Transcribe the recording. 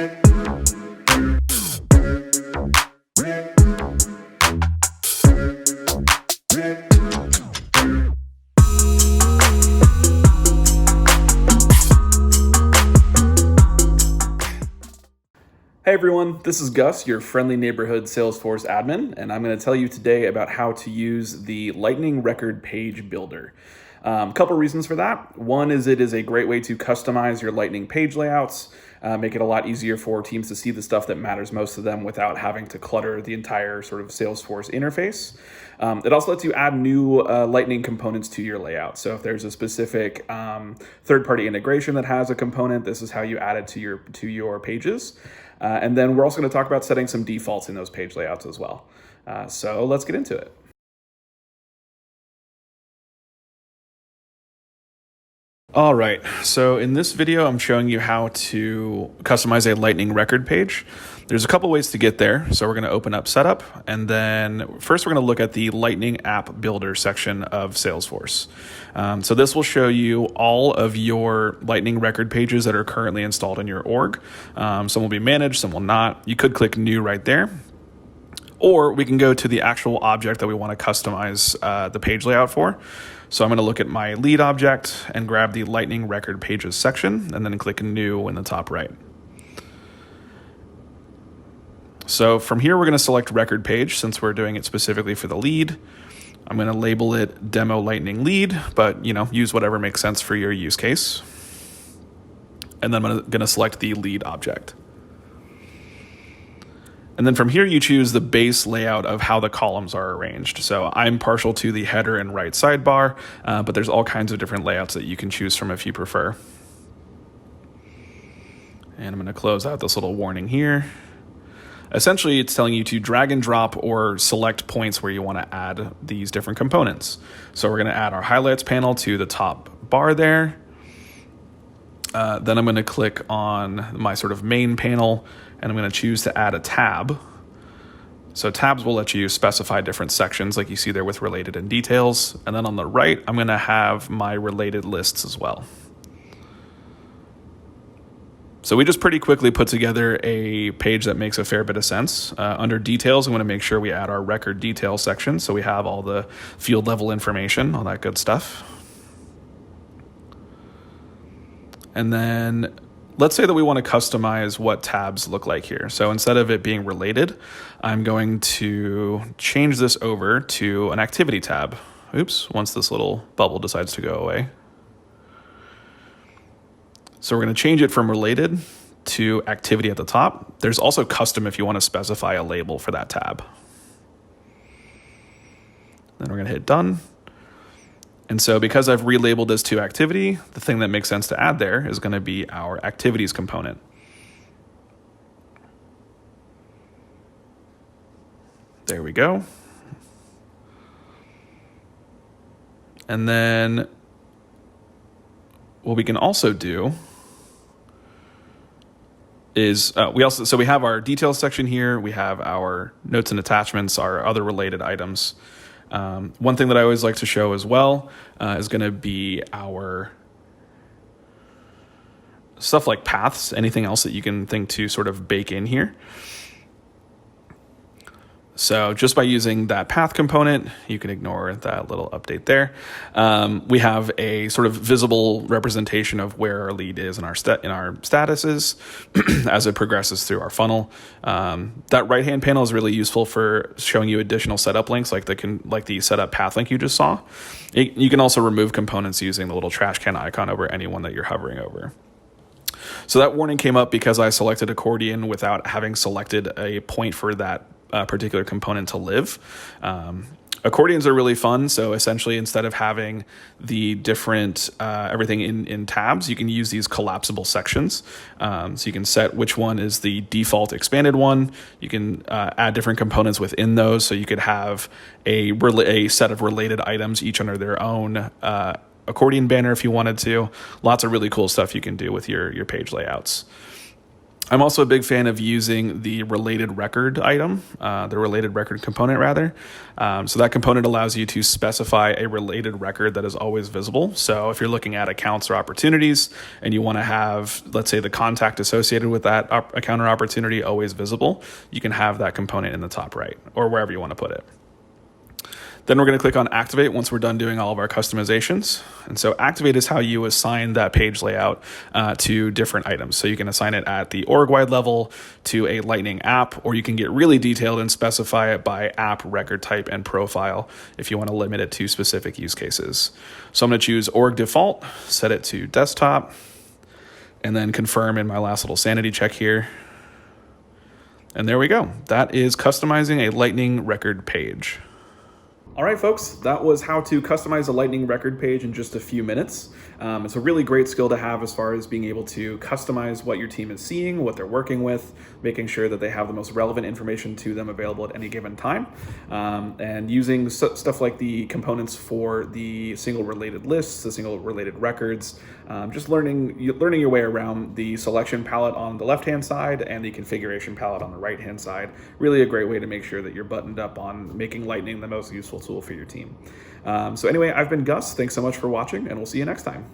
Hey everyone, this is Gus, your friendly neighborhood Salesforce admin, and I'm going to tell you today about how to use the Lightning Record Page Builder. A couple reasons for that. One is it is a great way to customize your Lightning page layouts, make it a lot easier for teams to see the stuff that matters most to them without having to clutter the entire sort of Salesforce interface. It also lets you add new Lightning components to your layout. So if there's a specific third-party integration that has a component, this is how you add it to your pages. And then we're also going to talk about setting some defaults in those page layouts as well. So let's get into it. All right, so in this video, I'm showing you how to customize a Lightning record page. There's a couple ways to get there. So we're going to open up Setup, and then first we're going to look at the Lightning App Builder section of Salesforce. So this will show you all of your Lightning record pages that are currently installed in your org. Some will be managed, some will not. You could click New right there. Or we can go to the actual object that we want to customize the page layout for. So I'm going to look at my lead object and grab the Lightning Record Pages section and then click New in the top right. So from here, we're going to select Record Page since we're doing it specifically for the lead. I'm going to label it Demo Lightning Lead, but use whatever makes sense for your use case. And then I'm going to select the lead object. And then from here, you choose the base layout of how the columns are arranged. So I'm partial to the header and right sidebar, but there's all kinds of different layouts that you can choose from if you prefer. And I'm going to close out this little warning here. Essentially, it's telling you to drag and drop or select points where you want to add these different components. So we're going to add our highlights panel to the top bar there. Then I'm going to click on my sort of main panel, and I'm going to choose to add a tab. So tabs will let you specify different sections like you see there with related and details. And then on the right, I'm going to have my related lists as well. So we just pretty quickly put together a page that makes a fair bit of sense. Under details, I'm going to make sure we add our record details section so we have all the field level information, all that good stuff. And then let's say that we want to customize what tabs look like here. So instead of it being related, I'm going to change this over to an activity tab. Oops, once this little bubble decides to go away. So we're going to change it from related to activity at the top. There's also custom if you want to specify a label for that tab. Then we're going to hit done. And so because I've relabeled this to activity, the thing that makes sense to add there is going to be our activities component. There we go. And then what we can also do is we have our details section here. We have our notes and attachments, our other related items. One thing that I always like to show as well is going to be our stuff like paths, anything else that you can think to sort of bake in here. So just by using that path component, you can ignore that little update there. We have a sort of visible representation of where our lead is in our statuses as it progresses through our funnel. That right-hand panel is really useful for showing you additional setup links, like the setup path link you just saw. You can also remove components using the little trash can icon over any one that you're hovering over. So that warning came up because I selected accordion without having selected a point for that particular component to live. Accordions are really fun. So essentially, instead of having the different everything in tabs, you can use these collapsible sections. So you can set which one is the default expanded one. You can add different components within those. So you could have a set of related items, each under their own accordion banner if you wanted to. Lots of really cool stuff you can do with your page layouts. I'm also a big fan of using the related record item, the related record component rather. So that component allows you to specify a related record that is always visible. So if you're looking at accounts or opportunities and you want to have, let's say, the contact associated with that account or opportunity always visible, you can have that component in the top right or wherever you want to put it. Then we're going to click on Activate once we're done doing all of our customizations. And so Activate is how you assign that page layout to different items. So you can assign it at the org-wide level to a Lightning app, or you can get really detailed and specify it by app, record type, and profile if you want to limit it to specific use cases. So I'm going to choose org default, set it to desktop, and then confirm in my last little sanity check here. And there we go. That is customizing a Lightning record page. All right, folks, that was how to customize a Lightning record page in just a few minutes. It's a really great skill to have as far as being able to customize what your team is seeing, what they're working with, making sure that they have the most relevant information to them available at any given time, and using stuff like the components for the single related lists, the single related records, just learning your way around the selection palette on the left-hand side and the configuration palette on the right-hand side. Really a great way to make sure that you're buttoned up on making Lightning the most useful tool for your team. So anyway, I've been Gus. Thanks so much for watching, and we'll see you next time.